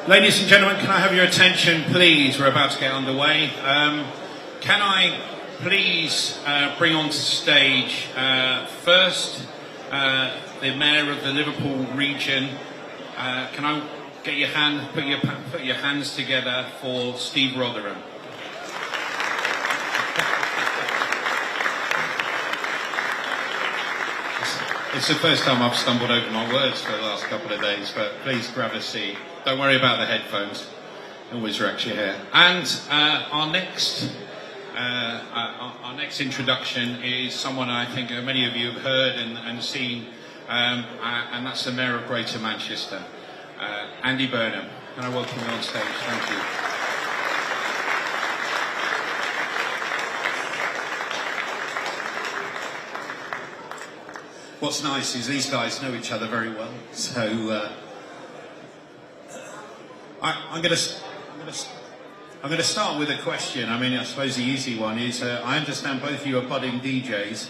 Ladies and gentlemen, can I have your attention, please? We're about to get underway. Can I please bring onto stage first the Mayor of the Liverpool region. Can I get your hand, put your hands together for Steve Rotherham. It's the first time I've stumbled over my words for the last couple of days, but please grab a seat. Don't worry about the headphones. Always wrecks your hair. And our next introduction is someone I think many of you have heard and seen, and that's the Mayor of Greater Manchester, Andy Burnham. Can I welcome you on stage? Thank you. What's nice is these guys know each other very well, so I'm going to start with a question. I mean, I suppose the easy one is: I understand both of you are budding DJs.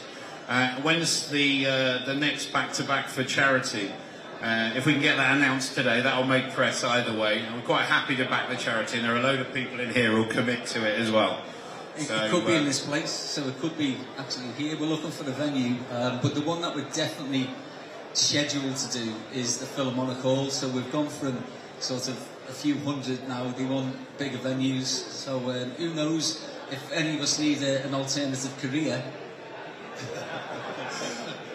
When's the next back-to-back for charity? If we can get that announced today, that'll make press either way. And we're quite happy to back the charity, and there are a load of people in here who'll commit to it as well. It could be in this place, so it could be actually here. We're looking for the venue, but the one that we're definitely scheduled to do is the Philharmonic Hall. So we've gone from sort of a few hundred now. They want bigger venues. So who knows if any of us need an alternative career.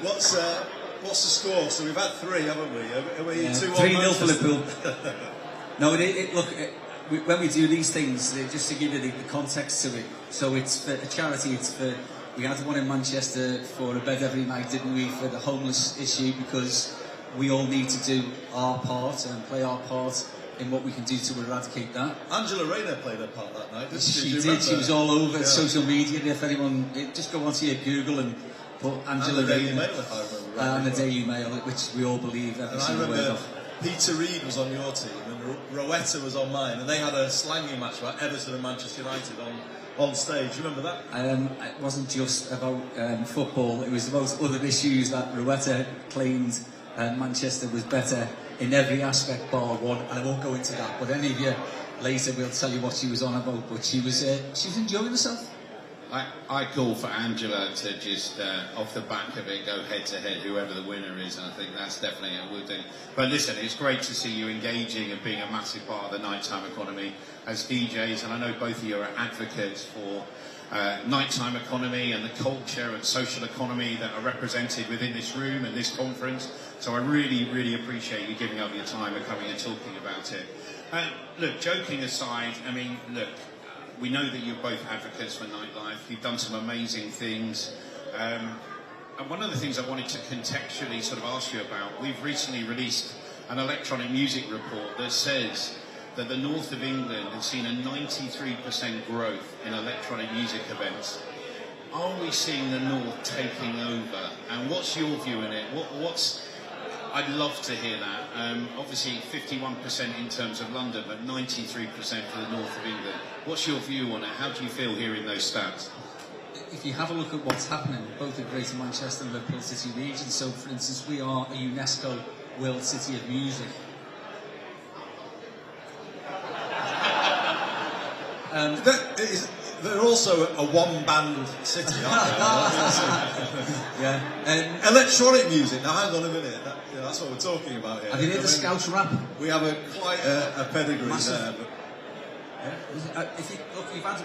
What's the score? So we've had 3, haven't we? Are we 3-0 for Liverpool. No, look. When we do these things, just to give you the context to it, so it's for a charity. We had one in Manchester for a bed every night, didn't we, for the homeless issue, because we all need to do our part and play our part in what we can do to eradicate that. Angela Rayner played her part that night, didn't she? She did. She was all over social media. If anyone, just go onto your Google and put Angela Rayner and the Daily Mail, which we all believe every single word of. Peter Reid was on your team and Rowetta was on mine, and they had a slanging match about Everton and Manchester United on stage. You remember that? It wasn't just about football, it was about other issues that Rowetta claimed Manchester was better in every aspect bar one, and I won't go into that, but any of you later will tell you what she was on about, but she was enjoying herself. I call for Angela to just, off the back of it, go head-to-head, whoever the winner is, and I think that's definitely a good thing. But listen, it's great to see you engaging and being a massive part of the nighttime economy as DJs, and I know both of you are advocates for nighttime economy and the culture and social economy that are represented within this room and this conference, so I really, really appreciate you giving up your time and coming and talking about it. Look, joking aside, I mean, look, we know that you're both advocates for nightlife. You've done some amazing things. And one of the things I wanted to contextually sort of ask you about, we've recently released an electronic music report that says that the north of England has seen a 93% growth in electronic music events. Are we seeing the north taking over? And what's your view in it? I'd love to hear that. Obviously 51% in terms of London, but 93% for the north of England. What's your view on it? How do you feel hearing those stats? If you have a look at what's happening, both in Greater Manchester and Liverpool City region, so for instance, we are a UNESCO World City of Music. They're also a one-band city, aren't they? Yeah. Electronic music. Now, hang on a minute. That's what we're talking about here. Have you heard the Scouse rap? We have quite a pedigree there. But if you look, you've had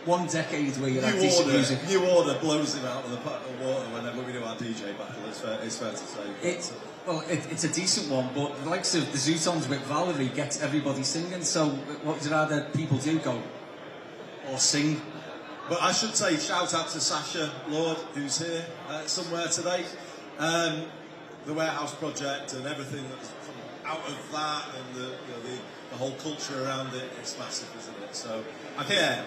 one decade where you had decent music. New Order blows him out of the water whenever we do our DJ battle. It's fair to say. It's a decent one, but the likes of the Zootons with Valerie gets everybody singing. So what would rather people do? Go or sing? But I should say, shout out to Sasha Lord, who's here somewhere today. The Warehouse Project and everything that's out of that, and the whole culture around it, it's massive, isn't it? So,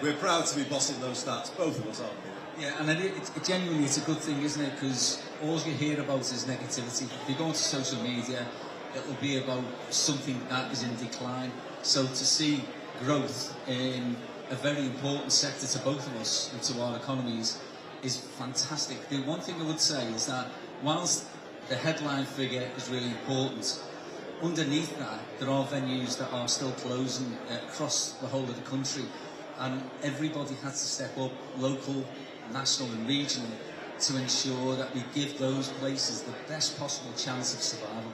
we're proud to be bossing those stats, both of us, aren't we? Yeah, and genuinely it's a good thing, isn't it? Because all you hear about is negativity. If you go onto social media, it'll be about something that is in decline. So to see growth in a very important sector to both of us and to our economies is fantastic. The one thing I would say is that whilst the headline figure is really important, underneath that, there are venues that are still closing across the whole of the country, and everybody has to step up, local, national and regional, to ensure that we give those places the best possible chance of survival.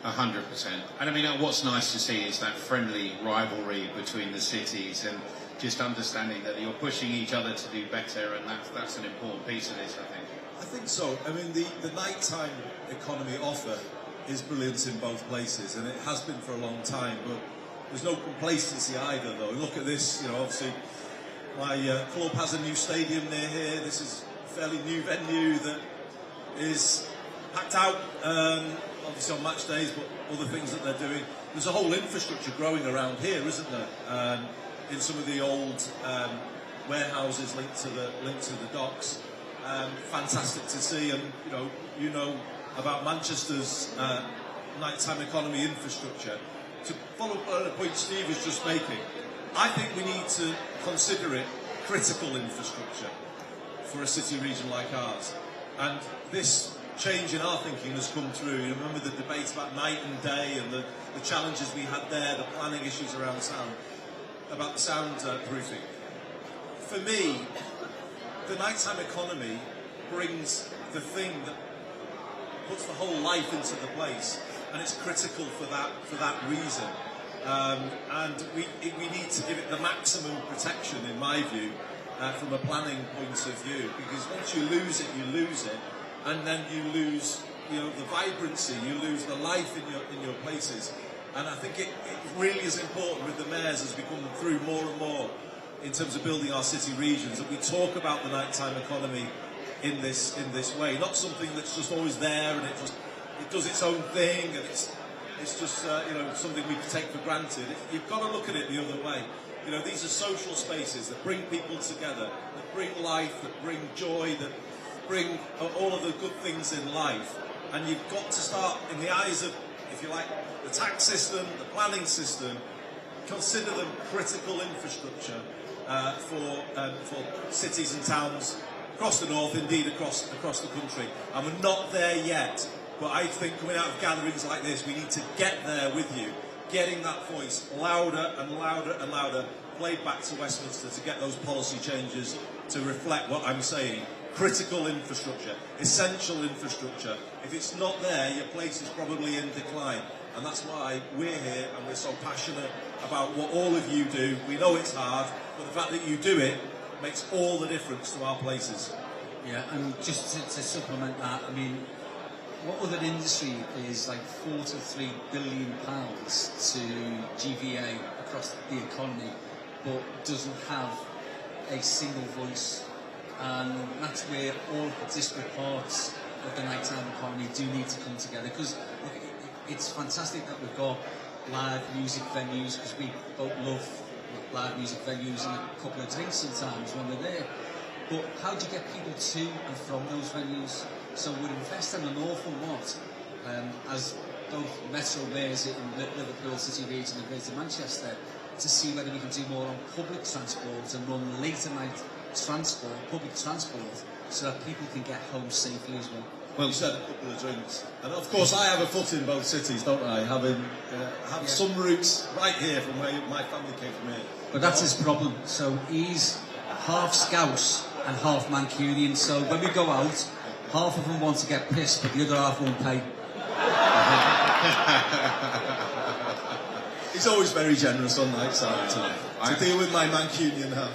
100%. And I mean, what's nice to see is that friendly rivalry between the cities, and just understanding that you're pushing each other to do better, and that's an important piece of this, I think. I think so. I mean, the nighttime economy offer is brilliant in both places, and it has been for a long time, but there's no complacency either, though. Look at this, you know, obviously my club has a new stadium near here. This is a fairly new venue that is packed out, obviously on match days, but other things that they're doing. There's a whole infrastructure growing around here, isn't there? In some of the old warehouses linked to the docks. Fantastic to see, and you know about Manchester's nighttime economy infrastructure. To follow up on a point Steve was just making, I think we need to consider it critical infrastructure for a city region like ours. And this change in our thinking has come through. You remember the debates about night and day and the challenges we had there, the planning issues around sound, about the sound proofing. For me, the nighttime economy brings the thing that puts the whole life into the place, and it's critical for that reason. And we need to give it the maximum protection, in my view, from a planning point of view, because once you lose it, and then you lose, the vibrancy, you lose the life in your places. And I think it really is important with the mayors as we come through more and more in terms of building our city regions, that we talk about the nighttime economy in this way, not something that's just always there and it does its own thing, and it's just something we take for granted. You've got to look at it the other way. These are social spaces that bring people together, that bring life, that bring joy, that bring all of the good things in life. And you've got to start, in the eyes of, if you like, the tax system, the planning system, consider them critical infrastructure for cities and towns across the north, indeed across the country. And we're not there yet, but I think coming out of gatherings like this, we need to get there with you, getting that voice louder and louder and louder, played back to Westminster to get those policy changes to reflect what I'm saying. Critical infrastructure, essential infrastructure. If it's not there, your place is probably in decline. And that's why we're here and we're so passionate about what all of you do. We know it's hard, but the fact that you do it makes all the difference to our places. Yeah, and just to supplement that, I mean, what other industry is like £4 to £3 billion to GVA across the economy, but doesn't have a single voice? And that's where all the disparate parts of the nighttime economy do need to come together, because it's fantastic that we've got live music venues, because we both love live music venues and a couple of drinks sometimes when we're there, but how do you get people to and from those venues? So we're investing an awful lot, as both Metro mayors in Liverpool City Region and Greater Manchester, to see whether we can do more on public transport and run later night public transport, so that people can get home safely as well. Well, you said a couple of drinks, and of course I have a foot in both cities, don't I? Having some roots right here from where my family came from here. But that's his problem. So he's half Scouse and half Mancunian. So when we go out, half of them want to get pissed, but the other half won't pay. He's always very generous on nights out to deal with my Mancunian half.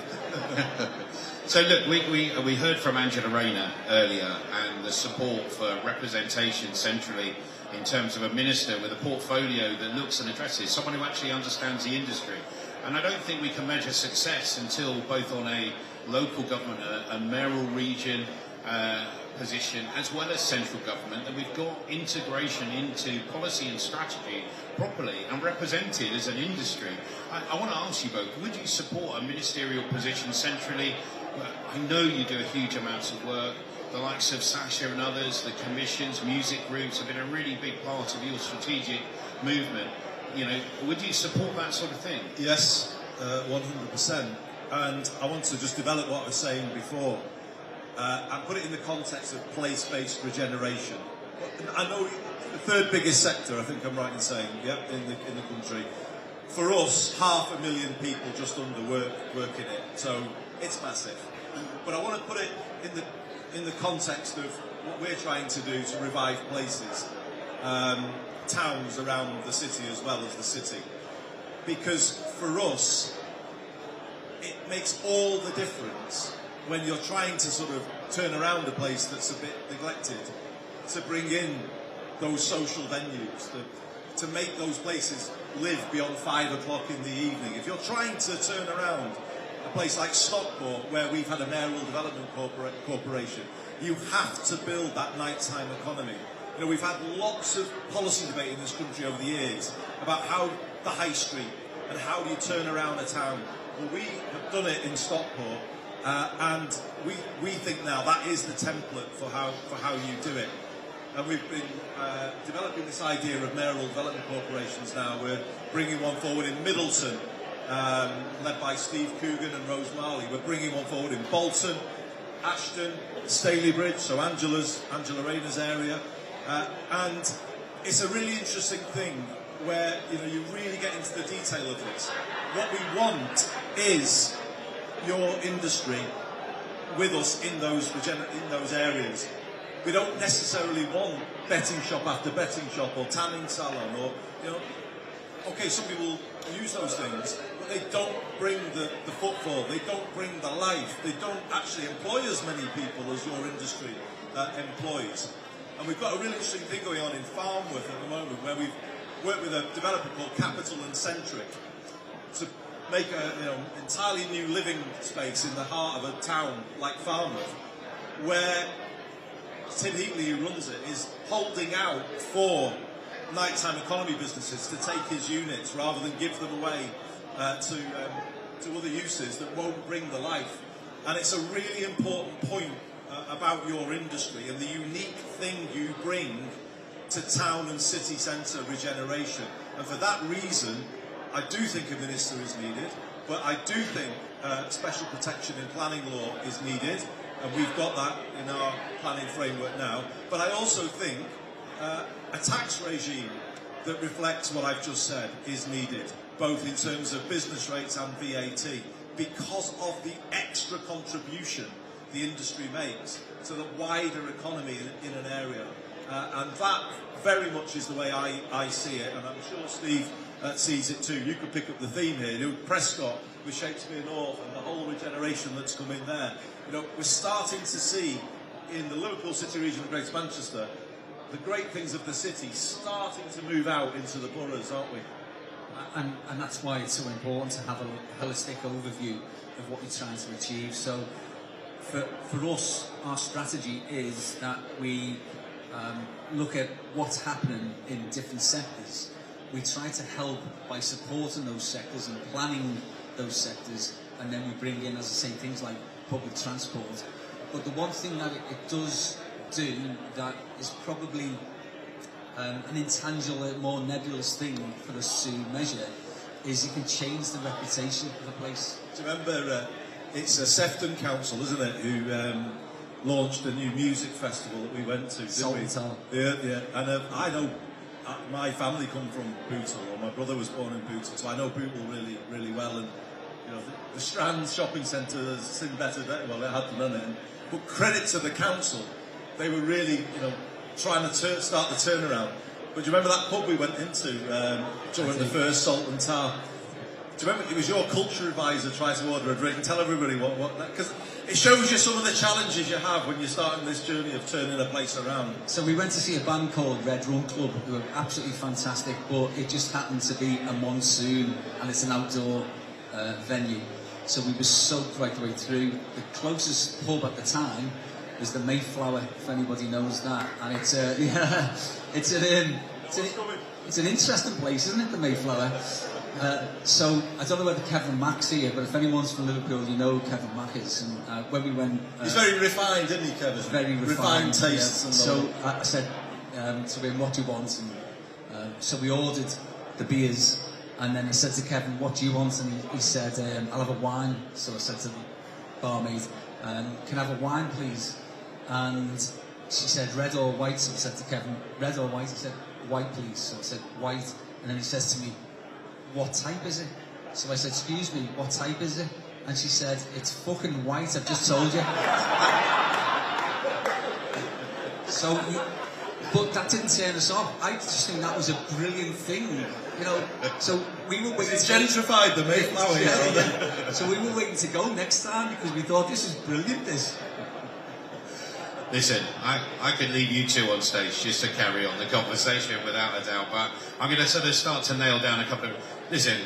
So look, we heard from Angela Rayner earlier, and the support for representation centrally in terms of a minister with a portfolio that looks and addresses, someone who actually understands the industry. And I don't think we can measure success until both on a local government, a mayoral region position, as well as central government, that we've got integration into policy and strategy properly and represented as an industry. I want to ask you both, would you support a ministerial position centrally? I know you do a huge amount of work. The likes of Sasha and others, the commissions, music groups have been a really big part of your strategic movement. Would you support that sort of thing? Yes, 100%. And I want to just develop what I was saying before and put it in the context of place-based regeneration. I know the third biggest sector, I think I'm right in saying, yeah, in the country. For us, 500,000 people just under work in it, so it's massive. But I want to put it in the context of what we're trying to do to revive places, towns around the city as well as the city. Because for us, it makes all the difference when you're trying to sort of turn around a place that's a bit neglected, to bring in those social venues, to make those places live beyond 5 o'clock in the evening. If you're trying to turn around a place like Stockport, where we've had a Mayoral Development Corporation, you have to build that nighttime economy. You know, we've had lots of policy debate in this country over the years about how the high street and how do you turn around a town. Well, we have done it in Stockport, and we think now that is the template for how you do it. And we've been developing this idea of Mayoral Development Corporations now. We're bringing one forward in Middleton, led by Steve Coogan and Rose Marley. We're bringing one forward in Bolton, Ashton, Stalybridge, so Angela Rayner's area. And it's a really interesting thing where you really get into the detail of this. What we want is your industry with us in those areas. We don't necessarily want betting shop after betting shop or tanning salon or, okay, some people use those things, but they don't bring the footfall, they don't bring the life, they don't actually employ as many people as your industry employs. And we've got a really interesting thing going on in Farnworth at the moment, where we've worked with a developer called Capital and Centric to make an entirely new living space in the heart of a town like Farnworth, where Tim Heatley, who runs it, is holding out for nighttime economy businesses to take his units rather than give them away to other uses that won't bring the life. And it's a really important point about your industry and the unique thing you bring to town and city centre regeneration. And for that reason, I do think a minister is needed, but I do think special protection in planning law is needed. And we've got that in our planning framework now. But I also think a tax regime that reflects what I've just said is needed, both in terms of business rates and VAT, because of the extra contribution the industry makes to the wider economy in an area. And that very much is the way I see it, and I'm sure Steve sees it too. You could pick up the theme here, Prescott with Shakespeare North and the whole regeneration that's come in there. We're starting to see in the Liverpool city region of Greater Manchester the great things of the city starting to move out into the boroughs, aren't we? And that's why it's so important to have a holistic overview of what you're trying to achieve. So for us, our strategy is that we look at what's happening in different sectors. We try to help by supporting those sectors and planning those sectors, and then we bring in, as I say, things like public transport. But the one thing that it does do that is probably an intangible, more nebulous thing for us to measure is it can change the reputation of a place. Do you remember, it's a Sefton Council, isn't it, who launched a new music festival that we went to, didn't we? Saltatown. Yeah. And I know my family come from Bootle, or my brother was born in Bootle, so I know Bootle really, really well. And the Strand shopping centre has seen better days. Well, it had done it. But credit to the council, they were really, trying to start the turnaround. But do you remember that pub we went into during the first Salt and Tar? Do you remember it was your culture advisor trying to order a drink and tell everybody what because it shows you some of the challenges you have when you're starting this journey of turning a place around. So we went to see a band called Red Rum Club, who were absolutely fantastic, but it just happened to be a monsoon and it's an outdoor venue. So we were soaked right the way through. The closest pub at the time was the Mayflower, if anybody knows that. And it's an interesting place, isn't it, the Mayflower? So I don't know whether Kevin Mack's here, but if anyone's from Liverpool, you know who Kevin Mack is. And when we went, he's very refined, isn't he, Kevin? Very refined tastes. Yeah. So I said to him, "What do you want?" And so we ordered the beers, and then I said to Kevin, "What do you want?" And he said, "I'll have a wine." So I said to the barmaid, "Can I have a wine, please?" And she said, red or white? So I said to Kevin, red or white? He said, white please. So I said, white. And then he says to me, what type is it? So I said, excuse me, what type is it? And she said, it's fucking white, I've just told you. So, but that didn't turn us off. I just think that was a brilliant thing, you know. So we were waiting. It's gentrified the Mayflower. Yeah. So we were waiting to go next time because we thought this is brilliant. This. Listen, I could leave you two on stage just to carry on the conversation without a doubt, but I'm going to sort of start to nail down a couple of... Listen,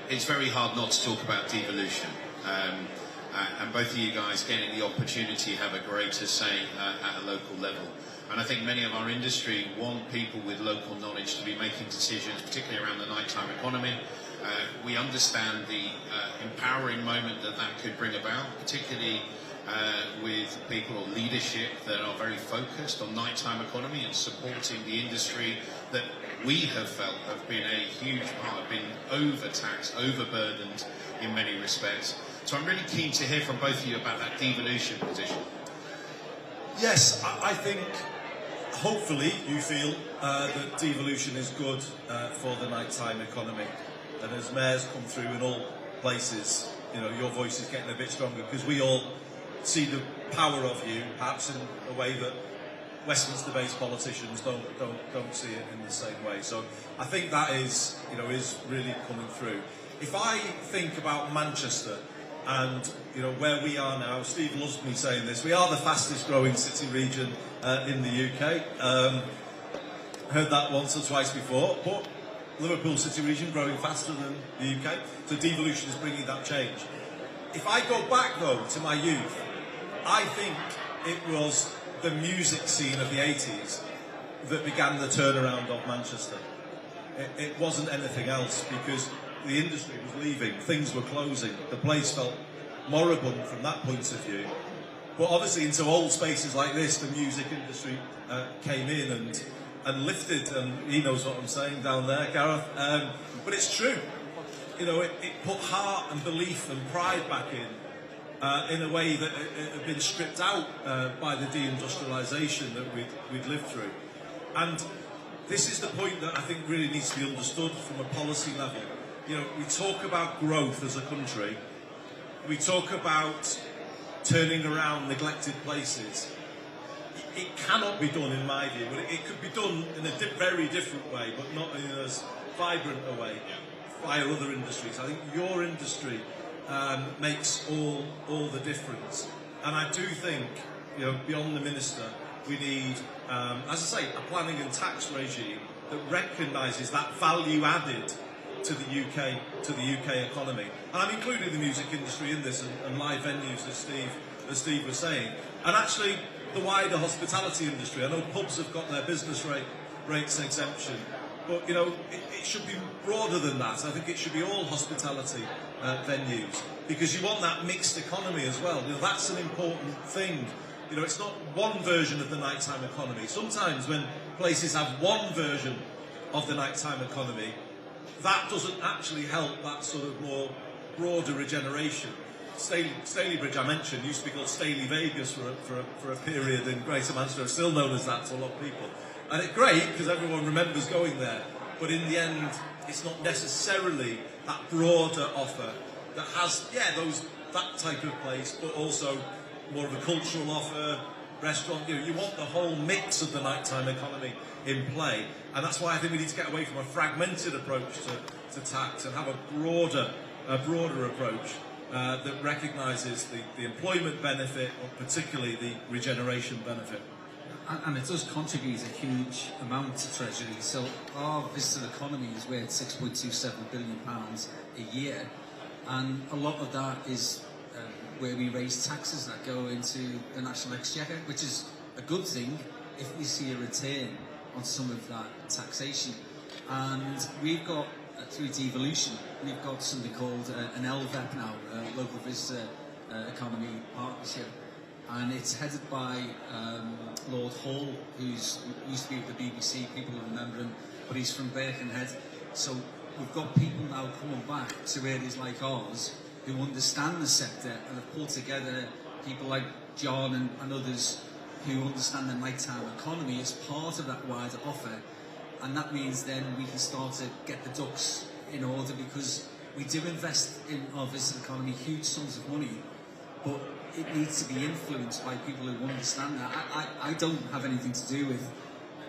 it's very hard not to talk about devolution. And both of you guys getting the opportunity to have a greater say at a local level. And I think many of our industry want people with local knowledge to be making decisions, particularly around the nighttime economy. We understand the empowering moment that could bring about, particularly with people or leadership that are very focused on nighttime economy and supporting the industry that we have felt have been a huge part, have been overtaxed, overburdened in many respects. So I'm really keen to hear from both of you about that devolution position. Yes, I think hopefully you feel that devolution is good for the nighttime economy. And as mayors come through in all places, you know, your voice is getting a bit stronger because we all see the power of you, perhaps in a way that Westminster-based politicians don't see it in the same way. So I think that is, you know, is really coming through. If I think about Manchester and, you know, where we are now, Steve loves me saying this, we are the fastest growing city region in the UK. Heard that once or twice before, but Liverpool city region growing faster than the UK, so devolution is bringing that change. If I go back though to my youth, I think it was the music scene of the 80s that began the turnaround of Manchester. It wasn't anything else because the industry was leaving, things were closing, the place felt moribund from that point of view. But obviously into old spaces like this, the music industry came in and lifted, and he knows what I'm saying down there, Gareth. But it's true. You know, it put heart and belief and pride back in a way that it had been stripped out by the deindustrialisation that we'd lived through. And this is the point that I think really needs to be understood from a policy level. You know, we talk about growth as a country, we talk about turning around neglected places. It cannot be done, in my view, but it could be done in a very different way, but not in as vibrant a way by other industries. I think your industry makes all the difference. And I do think, you know, beyond the minister, we need, as I say, a planning and tax regime that recognises that value added to the UK economy. And I'm including the music industry in this and live venues, as Steve was saying. And actually, the wider hospitality industry. I know pubs have got their business rates exemption, but you know it should be broader than that. I think it should be all hospitality venues because you want that mixed economy as well. You know, that's an important thing. You know, it's not one version of the nighttime economy. Sometimes when places have one version of the nighttime economy, that doesn't actually help that sort of more broader regeneration. Staley Bridge, I mentioned, used to be called Staley Vegas for a period in Greater Manchester, still known as that to a lot of people. And it's great because everyone remembers going there, but in the end, it's not necessarily that broader offer that has, that type of place, but also more of a cultural offer, restaurant. You know, you want the whole mix of the nighttime economy in play, and that's why I think we need to get away from a fragmented approach to tax and have a broader approach. That recognises the employment benefit, or particularly the regeneration benefit. And it does contribute a huge amount to Treasury. So our visitor economy is worth £6.27 billion a year, and a lot of that is where we raise taxes that go into the national exchequer, which is a good thing if we see a return on some of that taxation. And we've got through devolution, we've got something called an LVEP now, Local Visitor Economy Partnership, and it's headed by Lord Hall, who's used to be with the BBC, people will remember him, but he's from Birkenhead. So we've got people now coming back to areas like ours who understand the sector and have pulled together people like John and others who understand the nighttime economy as part of that wider offer, and that means then we can start to get the ducks in order, because we do invest in our visitor economy huge sums of money, but it needs to be influenced by people who understand that. I don't have anything to do with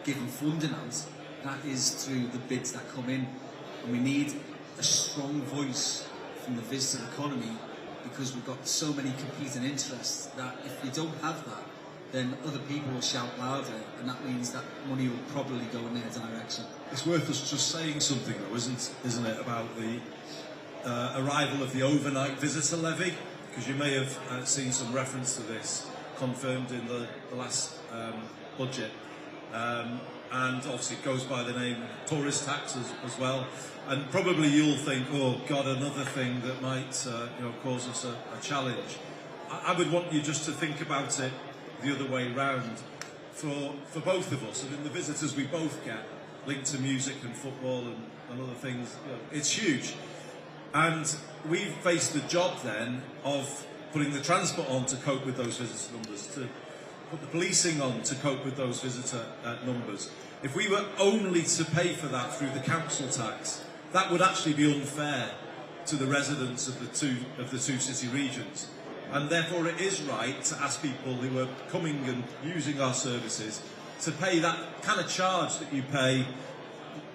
giving funding out. That is through the bids that come in, and we need a strong voice from the visitor economy, because we've got so many competing interests that if we don't have that, then other people will shout louder, and that means that money will probably go in their direction. It's worth us just saying something, though, isn't it, about the arrival of the overnight visitor levy, because you may have seen some reference to this confirmed in the last budget, and obviously it goes by the name tourist tax as well, and probably you'll think, oh God, another thing that might cause us a challenge. I would want you just to think about it the other way round. For both of us, and in the visitors we both get linked to music and football and other things, it's huge. And we've faced the job then of putting the transport on to cope with those visitor numbers, to put the policing on to cope with those visitor numbers. If we were only to pay for that through the council tax, that would actually be unfair to the residents of the two city regions. And therefore it is right to ask people who are coming and using our services to pay that kind of charge that you pay,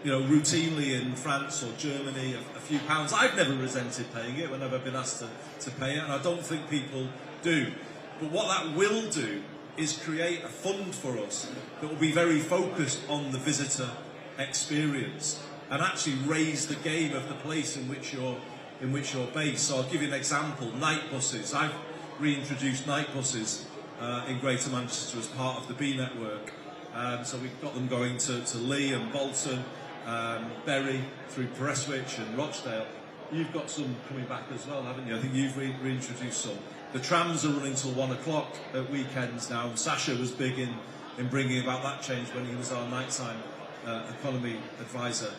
routinely in France or Germany, a few pounds. I've never resented paying it whenever I've been asked to pay it, and I don't think people do. But what that will do is create a fund for us that will be very focused on the visitor experience and actually raise the game of the place in which you're based. So I'll give you an example. Night buses. I've reintroduced night buses in Greater Manchester as part of the B network. So we've got them going to Lee and Bolton, Bury, through Prestwich and Rochdale. You've got some coming back as well, haven't you? I think you've reintroduced some. The trams are running till 1 o'clock at weekends now. Sasha was big in bringing about that change when he was our nighttime economy advisor.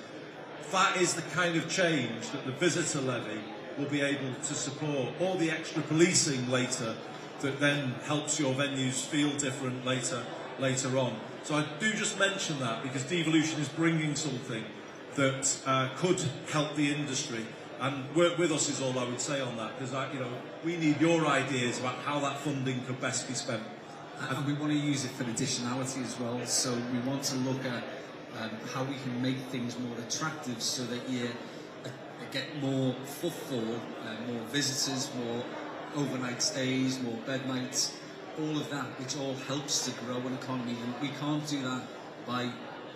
That is the kind of change that the visitor levy will be able to support. All the extra policing later that then helps your venues feel different later on. So I do just mention that because Devolution is bringing something that could help the industry, and work with us is all I would say on that, because we need your ideas about how that funding could best be spent. And we want to use it for additionality as well. So we want to look at how we can make things more attractive, so that you get more footfall, more visitors, more overnight stays, more bed nights, all of that, which all helps to grow an economy. And we can't do that by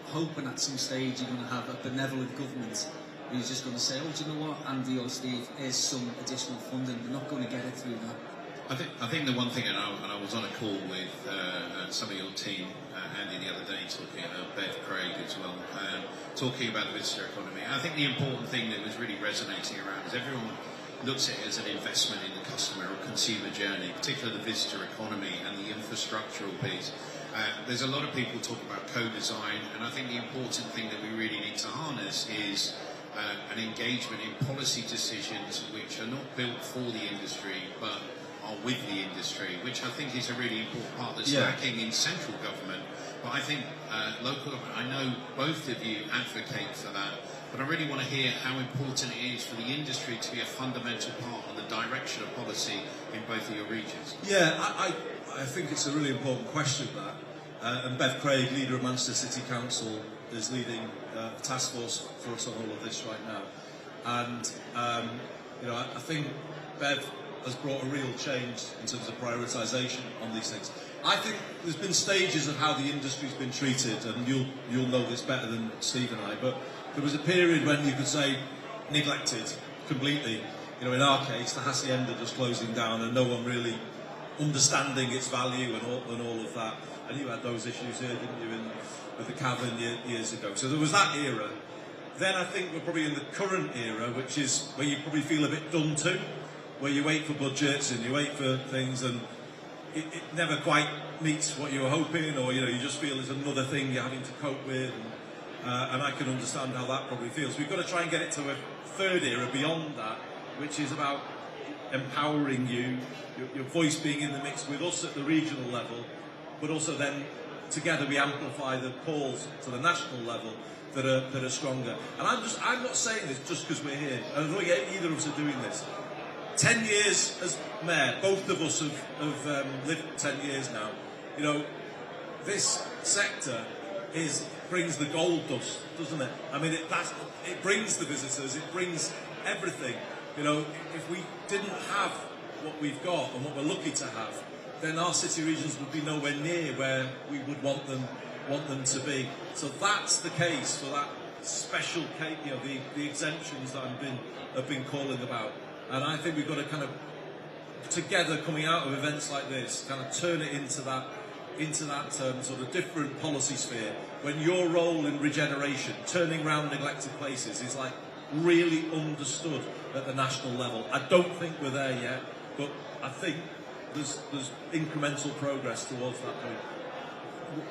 hoping at some stage you're going to have a benevolent government who's just going to say, oh, do you know what, Andy or Steve, here's some additional funding. We're not going to get it through that. I think the one thing, and I was on a call with some of your team, Andy, the other day, talking about Bev Craig as well, talking about the visitor economy. I think the important thing that was really resonating around is everyone looks at it as an investment in the customer or consumer journey, particularly the visitor economy and the infrastructural piece. There's a lot of people talking about co-design, and I think the important thing that we really need to harness is an engagement in policy decisions which are not built for the industry but are with the industry, which I think is a really important part that's lacking in central government. But I think local government, I know both of you advocate for that, but I really want to hear how important it is for the industry to be a fundamental part of the direction of policy in both of your regions. Yeah, I think it's a really important question, that. And Bev Craig, leader of Manchester City Council, is leading a task force for us on all of this right now. And, I think Bev has brought a real change in terms of prioritisation on these things. I think there's been stages of how the industry's been treated, and you'll know this better than Steve and I, but there was a period when you could say neglected completely. In our case, the Hacienda just closing down and no one really understanding its value and all of that. And you had those issues here, didn't you, with the Cavern years ago. So there was that era. Then I think we're probably in the current era, which is where you probably feel a bit done to, where you wait for budgets and you wait for things and it never quite meets what you were hoping, or you just feel there's another thing you're having to cope with, and I can understand how that probably feels. We've got to try and get it to a third era beyond that, which is about empowering you, your voice being in the mix with us at the regional level, but also then together we amplify the calls to the national level that are stronger. And I'm not saying this just because we're here. I don't think either of us are doing this. 10 years as mayor, both of us have lived 10 years now. You know, this sector brings the gold dust, doesn't it? I mean, it brings the visitors, it brings everything. You know, if we didn't have what we've got and what we're lucky to have, then our city regions would be nowhere near where we would want them to be. So that's the case for that special case, you know, the exemptions that I've been calling about. And I think we've got to kind of together, coming out of events like this, kind of turn it into that sort of different policy sphere. When your role in regeneration, turning around neglected places, is like really understood at the national level. I don't think we're there yet, but I think there's incremental progress towards that point.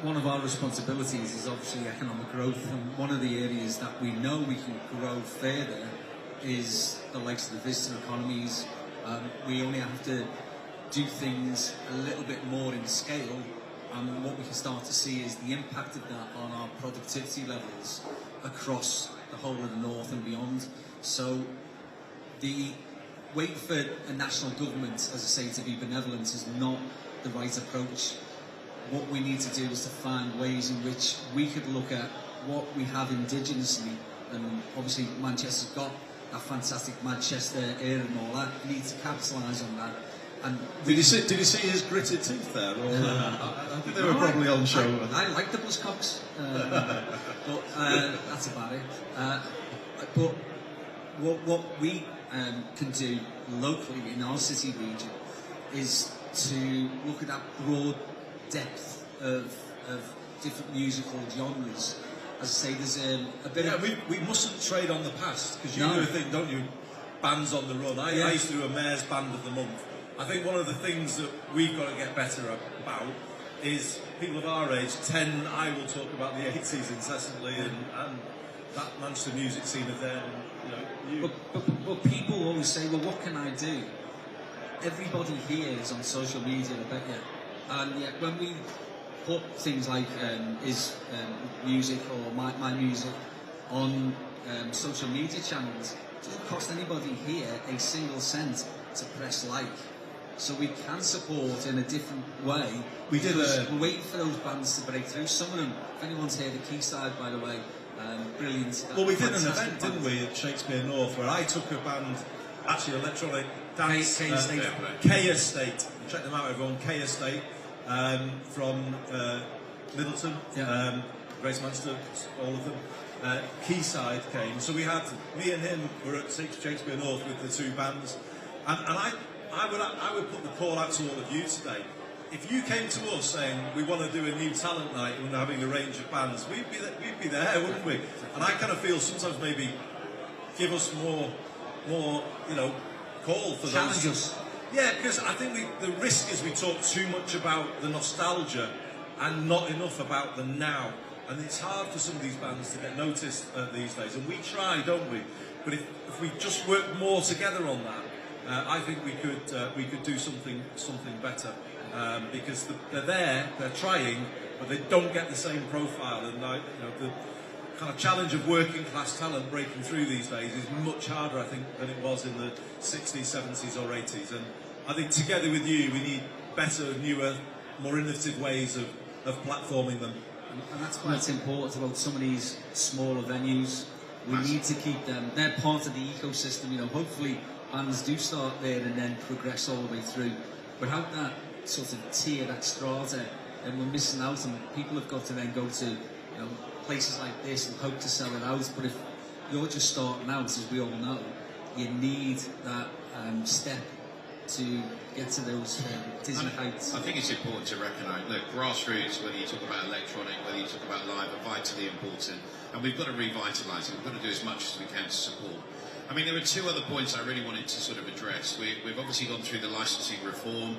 One of our responsibilities is obviously economic growth, and one of the areas that we know we can grow further is the likes of the visitor economies. We only have to do things a little bit more in scale, and what we can start to see is the impact of that on our productivity levels across the whole of the north and beyond. So the wait for a national government, as I say, to be benevolent is not the right approach. What we need to do is to find ways in which we could look at what we have indigenously, and obviously Manchester's got that fantastic Manchester air and all that. We need to capitalise on that. And did you see his gritted teeth there? Or, I think they were probably on show. I like the Buzzcocks, but that's about it. But what we can do locally in our city region is to look at that broad depth of different musical genres. As I say, there's a bit of... We mustn't trade on the past, because you do a thing, don't you? Bands on the run. I used to do a Mayor's Band of the Month. I think one of the things that we've got to get better about is people of our age I will talk about the 80s incessantly and that Manchester music scene of there. And, you know, but people always say, well, what can I do? Everybody here is on social media, I bet you. And yet when we put things like his music or my music on social media channels, it doesn't cost anybody here a single cent to press like. So we can support in a different way. We're waiting for those bands to break through. Some of them, if anyone's heard the Quayside, by the way, brilliant. Well, we did an event, didn't we, at Shakespeare North, where I took a band, actually electronic dance, K Estate. Check them out, everyone. K Estate from Middleton, Grace Manchester, all of them. Quayside came, so we had me and him were at Shakespeare North with the two bands, and I would put the call out to all of you today. If you came to us saying we want to do a new talent night and having a range of bands, we'd be there, wouldn't we? And I kind of feel sometimes maybe give us more, you know, call for challenge those. Us. Yeah, because I think the risk is we talk too much about the nostalgia and not enough about the now. And it's hard for some of these bands to get noticed these days. And we try, don't we? But if we just work more together on that, I think we could do something better. Because they're trying, but they don't get the same profile. And the kind of challenge of working class talent breaking through these days is much harder, I think, than it was in the 60s, 70s or 80s. And I think together with you, we need better, newer, more innovative ways of platforming them. And that's why it's important about some of these smaller venues. We need to keep them. They're part of the ecosystem. You know, hopefully bands do start there and then progress all the way through. Without that sort of tier, that strata, and we're missing out. And people have got to then go to, you know, places like this and hope to sell it out. But if you're just starting out, as we all know, you need that step to get to those Disney heights. I think it's important to recognise, look, grassroots, whether you talk about electronic, whether you talk about live, are vitally important, and we've got to revitalise it. We've got to do as much as we can to support. I mean, there were two other points I really wanted to sort of address. We've obviously gone through the licensing reform.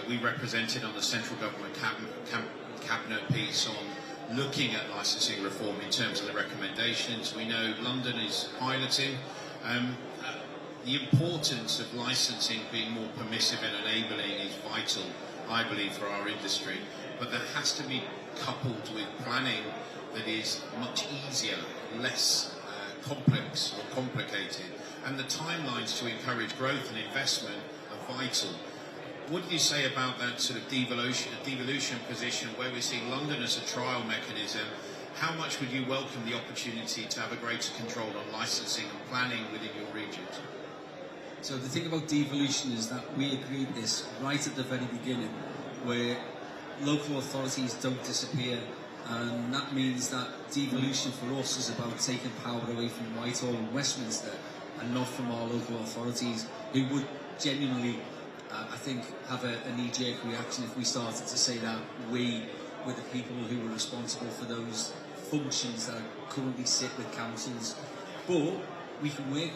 We represented on the central government cabinet piece on looking at licensing reform in terms of the recommendations. We know London is piloting. The importance of licensing being more permissive and enabling is vital I believe, for our industry. But that has to be coupled with planning that is much easier, less complex or complicated. And the timelines to encourage growth and investment are vital. What do you say about that sort of devolution position where we see London as a trial mechanism? How much would you welcome the opportunity to have a greater control on licensing and planning within your regions? So the thing about devolution is that we agreed this right at the very beginning, where local authorities don't disappear, and that means that devolution for us is about taking power away from Whitehall and Westminster and not from our local authorities, who would genuinely, I think, have a knee-jerk reaction if we started to say that we were the people who were responsible for those functions that currently sit with councils. But we can work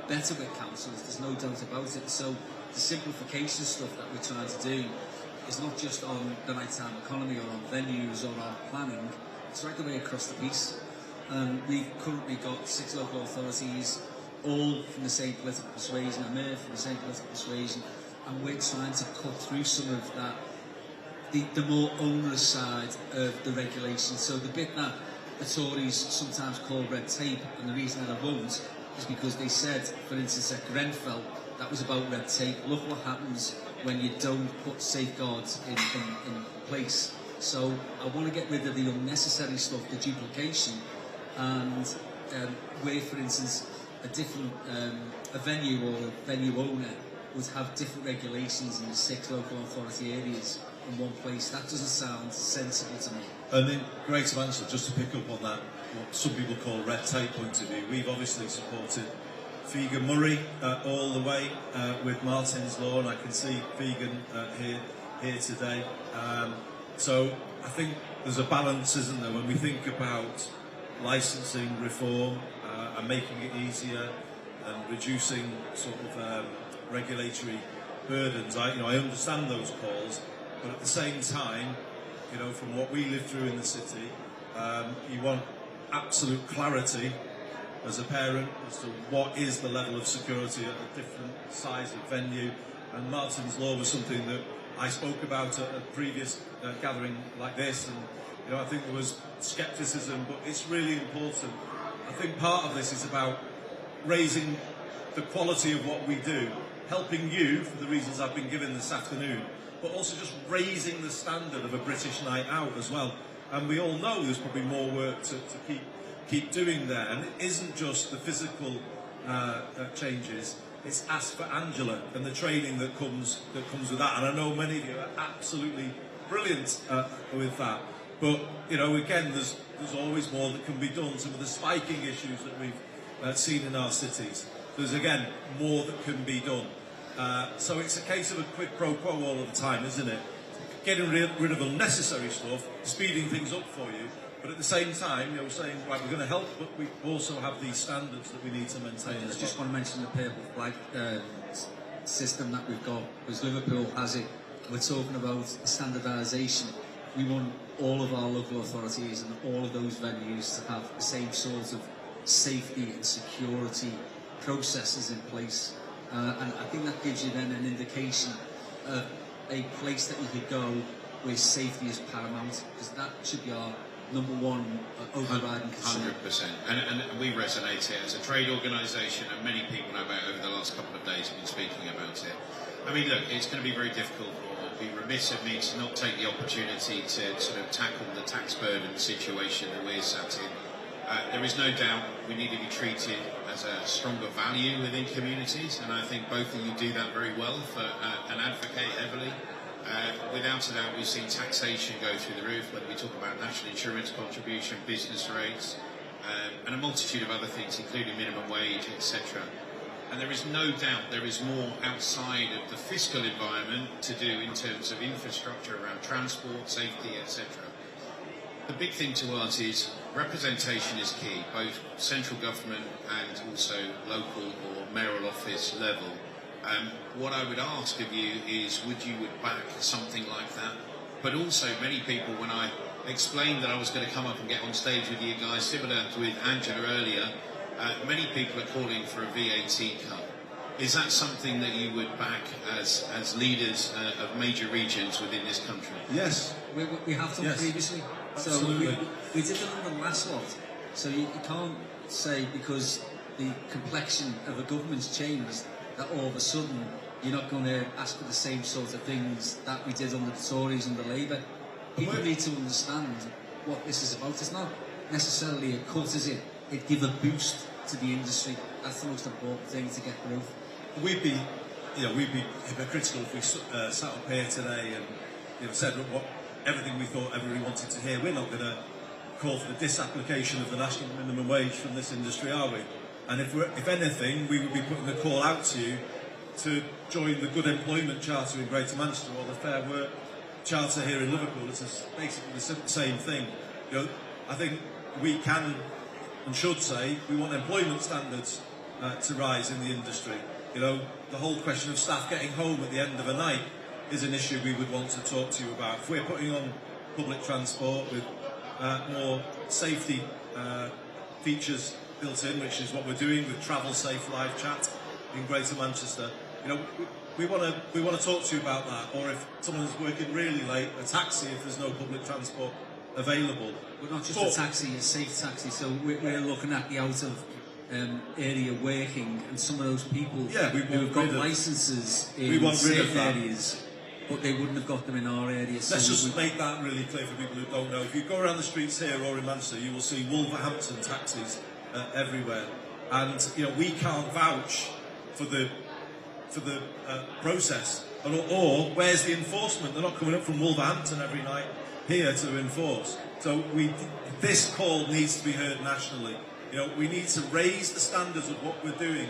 better with councils, there's no doubt about it. So the simplification stuff that we're trying to do is not just on the nighttime economy or on venues or on planning, it's right the way across the piece. We've currently got 6 local authorities, all from the same political persuasion, and Mayor from the same political persuasion, and we're trying to cut through some of that, the more onerous side of the regulation. So the bit that the Tories sometimes call red tape, and the reason that I won't is because they said, for instance, at Grenfell, that was about red tape. Look what happens when you don't put safeguards in place. So I want to get rid of the unnecessary stuff, the duplication, and where, for instance, a different a venue or a venue owner would have different regulations in the 6 local authority areas in one place. That doesn't sound sensible to me. And in Greater Manchester, just to pick up on that, what some people call red tape point of view, we've obviously supported Fegan Murray all the way with Martin's Law, and I can see Fegan here today. So I think there's a balance, isn't there, when we think about licensing reform and making it easier and reducing sort of regulatory burdens. I understand those calls, but at the same time, from what we live through in the city, you want absolute clarity as a parent as to what is the level of security at a different size of venue. And Martin's Law was something that I spoke about at a previous gathering like this, and I think there was scepticism, but it's really important. I think part of this is about raising the quality of what we do, helping you for the reasons I've been given this afternoon, but also just raising the standard of a British night out as well. And we all know there's probably more work to keep doing there. And it isn't just the physical changes, it's ask for Angela and the training that comes with that. And I know many of you are absolutely brilliant with that. But, again, there's always more that can be done. Some of the spiking issues that we've seen in our cities, there's, again, more that can be done. So it's a case of a quid pro quo all of the time, isn't it? Getting rid of unnecessary stuff, speeding things up for you, but at the same time, saying, right, we're going to help, but we also have these standards that we need to maintain. I just want to mention the purple flag system that we've got, because Liverpool has it. We're talking about standardisation. We want all of our local authorities and all of those venues to have the same sort of safety and security processes in place. And I think that gives you then an indication of a place that you could go where safety is paramount, because that should be our number one overriding concern. 100%. And we resonate here as a trade organisation, and many people know about it over the last couple of days have been speaking about it. I mean, look, it's going to be very difficult, or it would be remiss of me to not take the opportunity to sort of tackle the tax burden situation that we're sat in. There is no doubt we need to be treated as a stronger value within communities, and I think both of you do that very well and advocate heavily. Without a doubt, we've seen taxation go through the roof, whether we talk about national insurance contribution, business rates, and a multitude of other things, including minimum wage, etc. And there is no doubt there is more outside of the fiscal environment to do in terms of infrastructure around transport, safety, etc. The big thing to us is representation is key, both central government and also local or mayoral office level. What I would ask of you is, would back something like that? But also, many people, when I explained that I was going to come up and get on stage with you guys, similar to with Angela earlier, many people are calling for a VAT cut. Is that something that you would back as leaders of major regions within this country? Yes. We have done previously. Absolutely. So we did it on the last lot. So you can't say because the complexion of a government's changed that all of a sudden you're not going to ask for the same sort of things that we did under the Tories and the Labour. People need to understand what this is about. It's not necessarily a cut, is it? It give a boost to the industry. That's the most important thing to get growth. We'd be hypocritical if we sat up here today and said everything we thought everybody wanted to hear. We're not going to call for the disapplication of the national minimum wage from this industry, are we? And if anything, we would be putting a call out to you to join the Good Employment Charter in Greater Manchester or the Fair Work Charter here in Liverpool. It's basically the same thing. I think we can and should say we want employment standards to rise in the industry. The whole question of staff getting home at the end of a night is an issue we would want to talk to you about. If we're putting on public transport with more safety features built in, which is what we're doing with Travel Safe live chat in Greater Manchester, we want to talk to you about that. Or if someone's working really late, a taxi if there's no public transport available. But not just a taxi, a safe taxi. So we're looking at the out of area working, and some of those people who have got licences in certain areas, but they wouldn't have got them in our area. Let's just make that really clear for people who don't know. If you go around the streets here or in Manchester, you will see Wolverhampton taxis everywhere, and we can't vouch for the process. Or where's the enforcement? They're not coming up from Wolverhampton every night here to enforce. So this call needs to be heard nationally. We need to raise the standards of what we're doing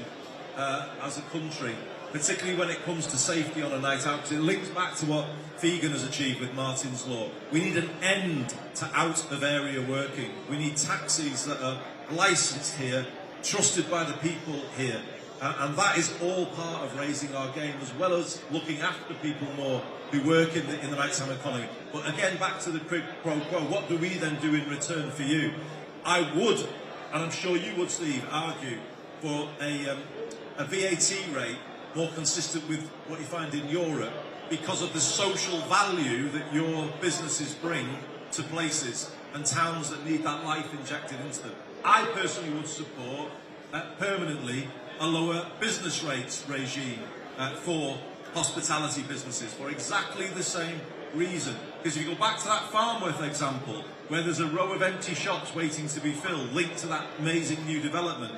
as a country, particularly when it comes to safety on a night out, because it links back to what Fegan has achieved with Martin's Law. We need an end to out-of-area working. We need taxis that are licensed here, trusted by the people here. And that is all part of raising our game, as well as looking after people more who work in the nighttime economy. But again, back to the quid pro quo, what do we then do in return for you? I would, and I'm sure you would, Steve, argue for a VAT rate more consistent with what you find in Europe, because of the social value that your businesses bring to places and towns that need that life injected into them. I personally would support permanently a lower business rates regime for hospitality businesses for exactly the same reason. Because if you go back to that Farnworth example, where there's a row of empty shops waiting to be filled, linked to that amazing new development,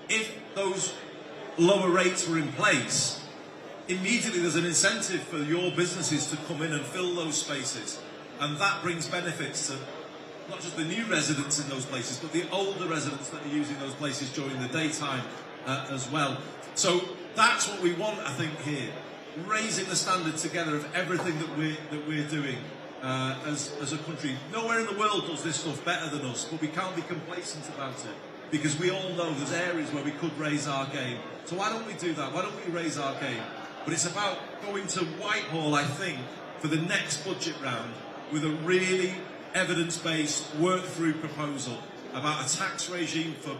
if those lower rates were in place, immediately there's an incentive for your businesses to come in and fill those spaces. And that brings benefits to not just the new residents in those places, but the older residents that are using those places during the daytime as well. So that's what we want, I think, here. Raising the standard together of everything that we're doing as a country. Nowhere in the world does this stuff better than us, but we can't be complacent about it, because we all know there's areas where we could raise our game. So why don't we do that? Why don't we raise our game? But it's about going to Whitehall, I think, for the next budget round with a really evidence-based, work-through proposal about a tax regime for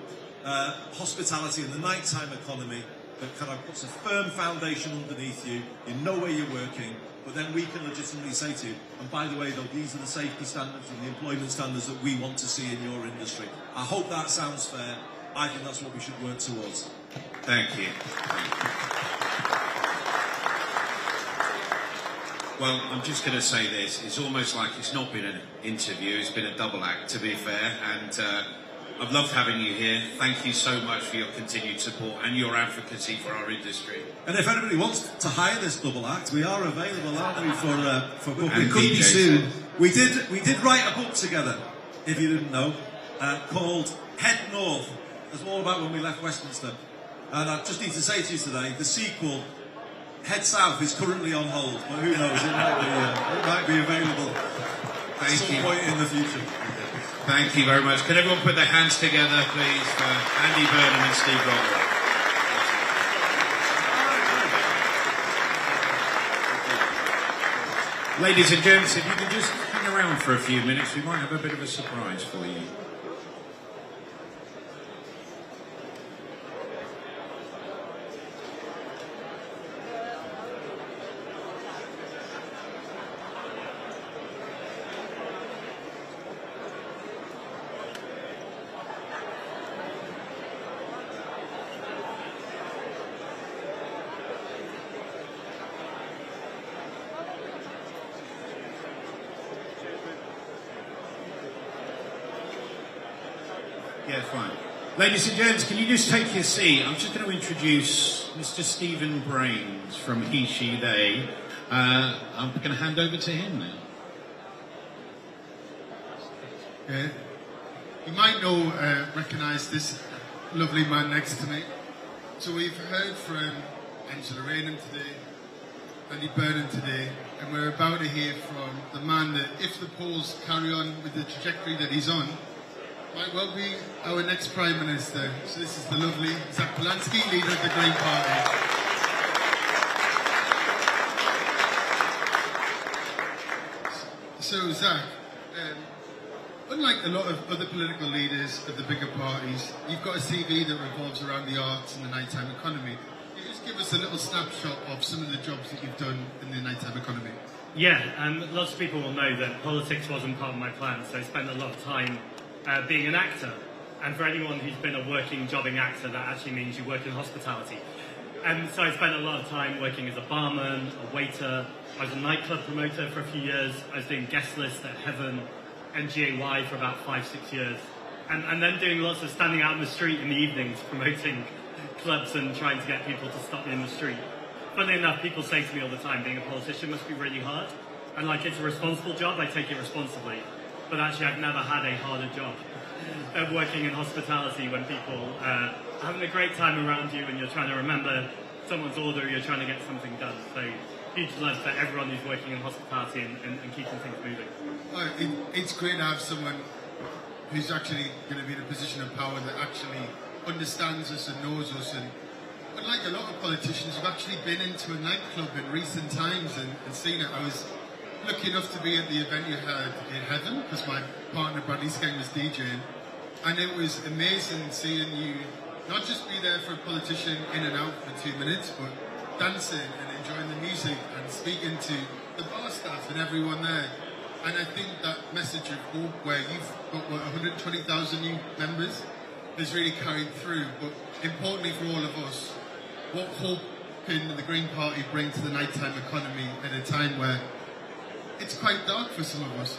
hospitality and the nighttime economy that kind of puts a firm foundation underneath you. You know where you're working, but then we can legitimately say to you, and by the way, though, these are the safety standards and the employment standards that we want to see in your industry. I hope that sounds fair. I think that's what we should work towards. Thank you. Well, I'm just going to say this. It's almost like it's not been an interview, it's been a double act, to be fair. And I've loved having you here. Thank you so much for your continued support and your advocacy for our industry. And if anybody wants to hire this double act, we are available, aren't we, for booking? And Could be DJs. soon. We did write a book together, if you didn't know, called Head North. It's all about when we left Westminster. And I just need to say to you today, the sequel, Head South, is currently on hold, but who knows, it might be available at some point in the future. Thank you very much. Can everyone put their hands together, please, for Andy Burnham and Steve Rayner. Ladies and gents, if you can just hang around for a few minutes, we might have a bit of a surprise for you. Yeah, fine. Ladies and gents, can you just take your seat? I'm just going to introduce Mr. Stephen Brains from He, She, They. I'm going to hand over to him now. You might know, recognise this lovely man next to me. So we've heard from Rayner today, Burnham today, and we're about to hear from the man that, if the polls carry on with the trajectory that he's on, might well be our next Prime Minister. So this is the lovely Zack Polanski, leader of the Green Party. So Zack, unlike a lot of other political leaders of the bigger parties, you've got a CV that revolves around the arts and the nighttime economy. Can you just give us a little snapshot of some of the jobs that you've done in the nighttime economy? Yeah, lots of people will know that politics wasn't part of my plan, so I spent a lot of time being an actor. And for anyone who's been a working, jobbing actor, that actually means you work in hospitality. And so I spent a lot of time working as a barman, a waiter. I was a nightclub promoter for a few years. I was doing guest lists at Heaven and GAY for about 5-6 years. And then doing lots of standing out in the street in the evenings, promoting clubs and trying to get people to stop me in the street. Funnily enough, people say to me all the time, being a politician must be really hard. And like, it's a responsible job, I take it responsibly. But actually, I've never had a harder job than working in hospitality when people are having a great time around you and you're trying to remember someone's order, you're trying to get something done. So huge love to everyone who's working in hospitality and keeping things moving. It's great to have someone who's actually going to be in a position of power that actually understands us and knows us. And unlike a lot of politicians who've actually been into a nightclub in recent times and seen it, I was lucky enough to be at the event you had in Heaven because my partner Bradley Skeng was DJing, and it was amazing seeing you not just be there for a politician in and out for 2 minutes, but dancing and enjoying the music and speaking to the bar staff and everyone there. And I think that message of hope, where you've got 120,000 new members, has really carried through. But importantly for all of us, what hope can the Green Party bring to the nighttime economy at a time where it's quite dark for some of us?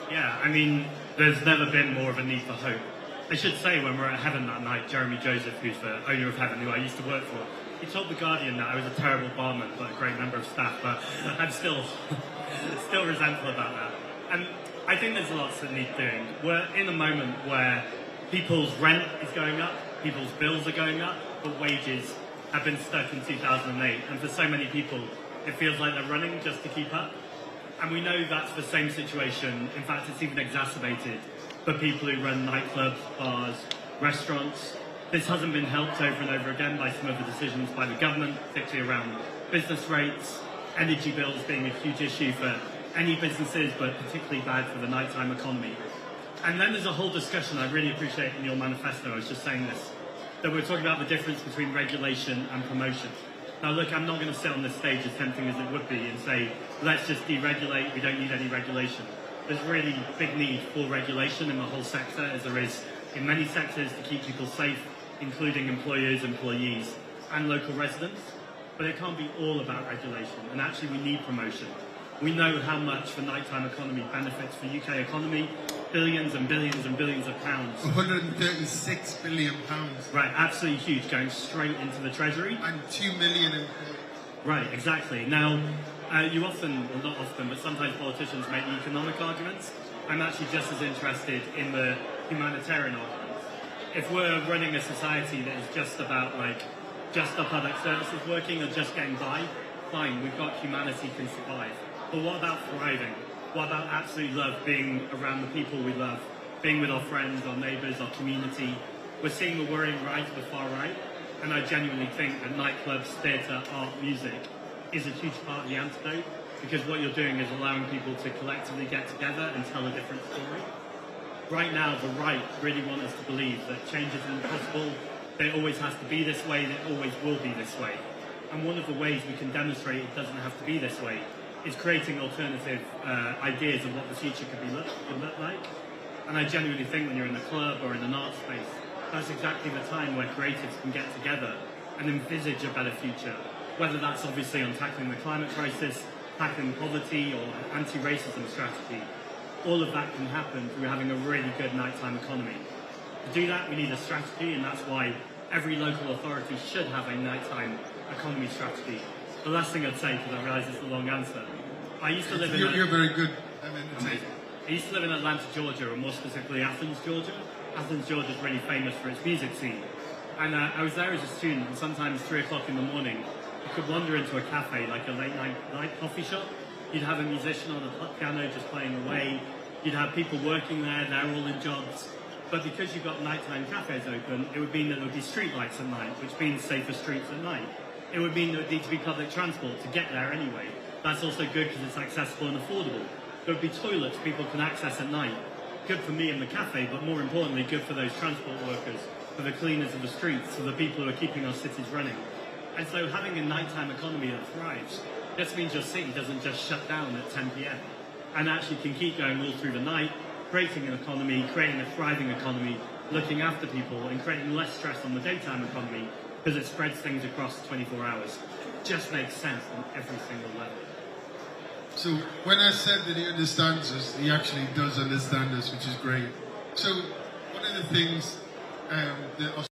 Yeah, I mean, there's never been more of a need for hope. I should say, when we were at Heaven that night, Jeremy Joseph, who's the owner of Heaven, who I used to work for, he told The Guardian that I was a terrible barman, but a great member of staff, but I'm still resentful about that. And I think there's lots that need doing. We're in a moment where people's rent is going up, people's bills are going up, but wages have been stuck in 2008. And for so many people, it feels like they're running just to keep up. And we know that's the same situation. In fact, it's even exacerbated for people who run nightclubs, bars, restaurants. This hasn't been helped over and over again by some of the decisions by the government, particularly around business rates, energy bills being a huge issue for any businesses, but particularly bad for the nighttime economy. And then there's a whole discussion I really appreciate in your manifesto. I was just saying this, that we're talking about the difference between regulation and promotion. Now look, I'm not going to sit on this stage as tempting as it would be and say, let's just deregulate, we don't need any regulation. There's really big need for regulation in the whole sector, as there is in many sectors, to keep people safe, including employers, employees, and local residents. But it can't be all about regulation, and actually we need promotion. We know how much the nighttime economy benefits the UK economy, billions and billions and billions of pounds. 136 billion pounds. Right, absolutely huge, going straight into the Treasury. And 2 million employees. Right, exactly. Now, you often, well not often, but sometimes politicians make the economic arguments. I'm actually just as interested in the humanitarian arguments. If we're running a society that is just about, like, just the public services working or just getting by, fine, we've got humanity can survive. But what about thriving? What about absolute love, being around the people we love, being with our friends, our neighbours, our community? We're seeing the worrying rise of the far right, and I genuinely think that nightclubs, theatre, art, music is a huge part of the antidote, because what you're doing is allowing people to collectively get together and tell a different story. Right now, the right really want us to believe that change isn't possible, that it always has to be this way, that it always will be this way. And one of the ways we can demonstrate it doesn't have to be this way is creating alternative ideas of what the future could look like. And I genuinely think when you're in a club or in an art space, that's exactly the time where creatives can get together and envisage a better future. Whether that's obviously on tackling the climate crisis, tackling poverty, or anti-racism strategy. All of that can happen through having a really good nighttime economy. To do that, we need a strategy, and that's why every local authority should have a nighttime economy strategy. The last thing I'd say, because I realise it's a long answer, I used to live in... You're very good. I used to live in Atlanta, Georgia, and more specifically Athens, Georgia. Athens, Georgia is really famous for its music scene. And I was there as a student, and sometimes 3 o'clock in the morning, you could wander into a cafe, like a late night coffee shop. You'd have a musician on a piano just playing away. You'd have people working there, they're all in jobs. But because you've got nighttime cafes open, it would mean that there would be street lights at night, which means safer streets at night. It would mean there would need to be public transport to get there anyway. That's also good because it's accessible and affordable. There would be toilets people can access at night. Good for me in the cafe, but more importantly, good for those transport workers, for the cleaners of the streets, for the people who are keeping our cities running. And so having a nighttime economy that thrives just means your city doesn't just shut down at 10 p.m. and actually can keep going all through the night, creating an economy, creating a thriving economy, looking after people and creating less stress on the daytime economy because it spreads things across 24 hours. It just makes sense on every single level. So when I said that he understands us, he actually does understand us, which is great. So one of the things that